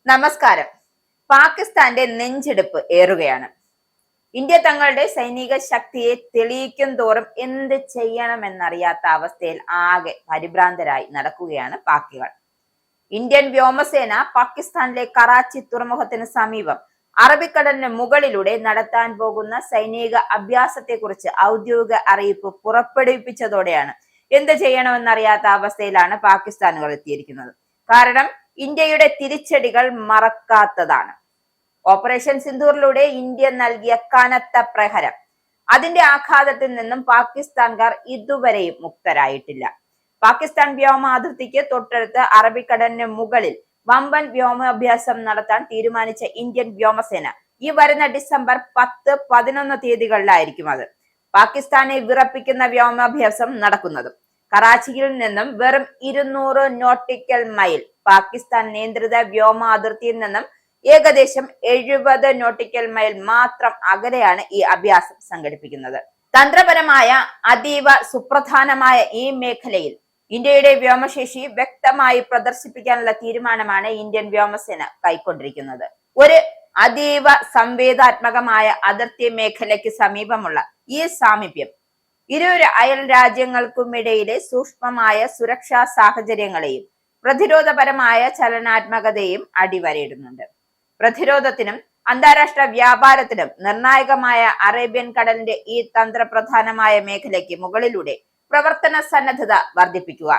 നമസ്കാരം. പാകിസ്ഥാന്റെ നെഞ്ചെടുപ്പ് ഏറുകയാണ്. ഇന്ത്യ തങ്ങളുടെ സൈനിക ശക്തിയെ തെളിയിക്കും തോറും എന്ത് ചെയ്യണമെന്നറിയാത്ത അവസ്ഥയിൽ ആകെ പരിഭ്രാന്തരായി നടക്കുകയാണ് പാക്കികൾ. ഇന്ത്യൻ വ്യോമസേന പാകിസ്ഥാനിലെ കറാച്ചി തുറമുഖത്തിന് സമീപം അറബിക്കടലിന് മുകളിലൂടെ നടത്താൻ പോകുന്ന സൈനിക അഭ്യാസത്തെക്കുറിച്ച് ഔദ്യോഗിക അറിയിപ്പ് പുറപ്പെടുവിപ്പിച്ചതോടെയാണ് എന്ത് ചെയ്യണമെന്നറിയാത്ത അവസ്ഥയിലാണ് പാകിസ്ഥാനുകൾ എത്തിയിരിക്കുന്നത്. കാരണം ഇന്ത്യയുടെ തിരിച്ചടികൾ മറക്കാത്തതാണ്. ഓപ്പറേഷൻ സിന്ദൂറിലൂടെ ഇന്ത്യ നൽകിയ കനത്ത പ്രഹരം, അതിന്റെ ആഘാതത്തിൽ നിന്നും പാകിസ്ഥാൻകാർ ഇതുവരെയും മുക്തരായിട്ടില്ല. പാകിസ്ഥാൻ വ്യോമാതിർത്തിക്ക് തൊട്ടടുത്ത് അറബിക്കടലിന് മുകളിൽ വമ്പൻ വ്യോമാഭ്യാസം നടത്താൻ തീരുമാനിച്ച ഇന്ത്യൻ വ്യോമസേന ഈ വരുന്ന ഡിസംബർ 10-11 തീയതികളിലായിരിക്കും അത് പാകിസ്ഥാനെ വിറപ്പിക്കുന്ന വ്യോമാഭ്യാസം നടക്കുന്നത്. കറാച്ചിയിൽ നിന്നും വെറും 200 നോട്ടിക്കൽ മൈൽ, പാകിസ്ഥാൻ നിയന്ത്രിത വ്യോമ അതിർത്തിയിൽ നിന്നും ഏകദേശം 70 നോട്ടിക്കൽ മൈൽ മാത്രം അകലെയാണ് ഈ അഭ്യാസം സംഘടിപ്പിക്കുന്നത്. തന്ത്രപരമായ അതീവ സുപ്രധാനമായ ഈ മേഖലയിൽ ഇന്ത്യയുടെ വ്യോമശേഷി വ്യക്തമായി പ്രദർശിപ്പിക്കാനുള്ള തീരുമാനമാണ് ഇന്ത്യൻ വ്യോമസേന കൈക്കൊണ്ടിരിക്കുന്നത്. ഒരു അതീവ സംവേദനാത്മകമായ അതിർത്തി മേഖലയ്ക്ക് സമീപമുള്ള ഈ സാമീപ്യം ഇരു അയൽ രാജ്യങ്ങൾക്കുമിടയിലെ സൂക്ഷ്മമായ സുരക്ഷാ സാഹചര്യങ്ങളെയും പ്രതിരോധപരമായ ചലനാത്മകതയും അടിവരയിടുന്നുണ്ട്. പ്രതിരോധത്തിനും അന്താരാഷ്ട്ര വ്യാപാരത്തിനും നിർണായകമായ അറേബ്യൻ കടലിന്റെ ഈ തന്ത്രപ്രധാനമായ മേഖലയ്ക്ക് മുകളിലൂടെ പ്രവർത്തന സന്നദ്ധത വർദ്ധിപ്പിക്കുക,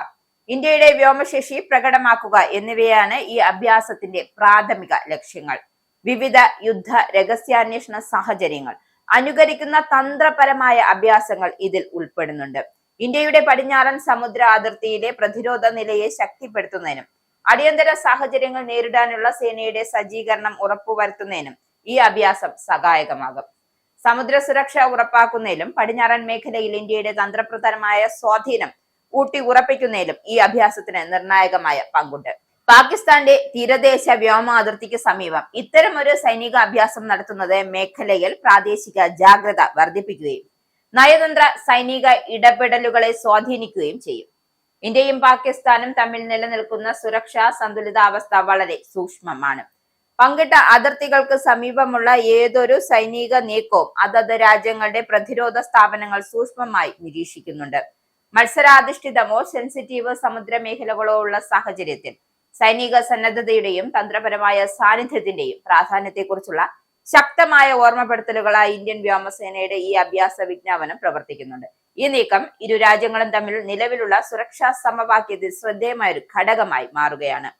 ഇന്ത്യയുടെ വ്യോമശേഷി പ്രകടമാക്കുക എന്നിവയാണ് ഈ അഭ്യാസത്തിന്റെ പ്രാഥമിക ലക്ഷ്യങ്ങൾ. വിവിധ യുദ്ധ രഹസ്യാന്വേഷണ സാഹചര്യങ്ങൾ അനുകരിക്കുന്ന തന്ത്രപരമായ അഭ്യാസങ്ങൾ ഇതിൽ ഉൾപ്പെടുന്നുണ്ട്. ഇന്ത്യയുടെ പടിഞ്ഞാറൻ സമുദ്ര അതിർത്തിയിലെ പ്രതിരോധ നിലയെ ശക്തിപ്പെടുത്തുന്നതിനും അടിയന്തര സാഹചര്യങ്ങൾ നേരിടാനുള്ള സേനയുടെ സജ്ജീകരണം ഉറപ്പുവരുത്തുന്നതിനും ഈ അഭ്യാസം സഹായകമാകും. സമുദ്ര സുരക്ഷ ഉറപ്പാക്കുന്നതിലും പടിഞ്ഞാറൻ മേഖലയിൽ ഇന്ത്യയുടെ തന്ത്രപ്രധാനമായ സ്വാധീനം ഊട്ടി ഉറപ്പിക്കുന്നതിലും ഈ അഭ്യാസത്തിന് നിർണായകമായ പങ്കുണ്ട്. പാകിസ്ഥാന്റെ തീരദേശ വ്യോമ അതിർത്തിക്ക് സമീപം ഇത്തരം ഒരു സൈനിക അഭ്യാസം നടത്തുന്നത് മേഖലയിൽ പ്രാദേശിക ജാഗ്രത വർദ്ധിപ്പിക്കുകയും നയതന്ത്ര സൈനിക ഇടപെടലുകളെ സ്വാധീനിക്കുകയും ചെയ്യും. ഇന്ത്യയും പാകിസ്ഥാനും തമ്മിൽ നിലനിൽക്കുന്ന സുരക്ഷാ സന്തുലിതാവസ്ഥ വളരെ സൂക്ഷ്മമാണ്. പങ്കിട്ട അതിർത്തികൾക്ക് സമീപമുള്ള ഏതൊരു സൈനിക നീക്കവും അതത് രാജ്യങ്ങളുടെ പ്രതിരോധ സ്ഥാപനങ്ങൾ സൂക്ഷ്മമായി നിരീക്ഷിക്കുന്നുണ്ട്. മത്സരാധിഷ്ഠിതമോ സെൻസിറ്റീവ് സമുദ്ര മേഖലകളോ ഉള്ള സാഹചര്യത്തിൽ സൈനിക സന്നദ്ധതയുടെയും തന്ത്രപരമായ സാന്നിധ്യത്തിന്റെയും പ്രാധാന്യത്തെക്കുറിച്ചുള്ള ശക്തമായ ഓർമ്മപ്പെടുത്തലുകളായി ഇന്ത്യൻ വ്യോമസേനയുടെ ഈ അഭ്യാസ വിജ്ഞാപനം പ്രവർത്തിക്കുന്നുണ്ട്. ഈ നീക്കം ഇരു രാജ്യങ്ങളും തമ്മിൽ നിലവിലുള്ള സുരക്ഷാ സമവാക്യത്തിൽ ശ്രദ്ധേയമായ ഒരു ഘടകമായി മാറുകയാണ്.